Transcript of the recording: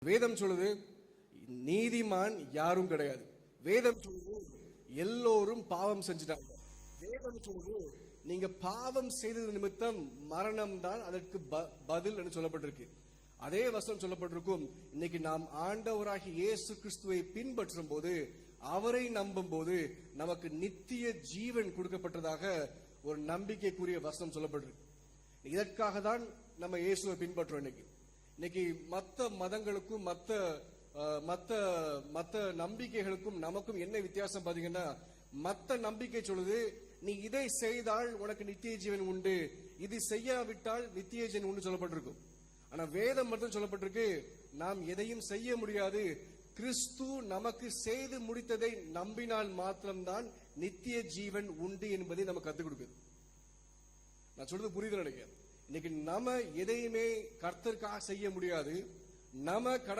வேதம் சொல்லுது நீதிமான் யாரும் கிடையாது. வேதம் சொல்லுது எல்லோரும் பாவம் செஞ்சுட்டாங்க. வேதம் சொல்லுது நீங்க பாவம் செய்தது நிமித்தம் மரணம் தான் அதற்கு பதில் என்று சொல்லப்பட்டிருக்கு. அதே வசனம் சொல்லப்பட்டிருக்கும், இன்னைக்கு நாம் ஆண்டவராகிய இயேசு கிறிஸ்துவை பின்பற்றும் போது, அவரை நம்பும் போது நமக்கு நித்திய ஜீவன் கொடுக்கப்பட்டதாக ஒரு நம்பிக்கைக்குரிய வசனம் சொல்லப்பட்டிருக்கு. இதற்காக தான் நம்ம இயேசுவை பின்பற்றோம். இன்னைக்கு மற்ற மதங்களுக்கும் மற்ற நம்பிக்கைகளுக்கும் நமக்கும் என்ன வித்தியாசம் பாத்தீங்கன்னா, மற்ற நம்பிக்கை சொல்லுது நீ இதை செய்தால் உனக்கு நித்திய ஜீவன் உண்டு, இது செய்யாவிட்டால் நித்திய ஜீவன் உண்டு சொல்லப்பட்டிருக்கும். ஆனா வேதம் மட்டும் சொல்லப்பட்டிருக்கு நாம் எதையும் செய்ய முடியாது, கிறிஸ்து நமக்கு செய்து முடித்ததை நம்பினால் மாத்திரம்தான் நித்திய ஜீவன் உண்டு என்பதை நமக்கு கத்துக் கொடுக்குது. நான் சொல்றது புரியுது நினைக்கிறேன். இன்னைக்கு நம்ம எதையுமே கர்த்தருக்காக செய்ய முடியாது. நம்ம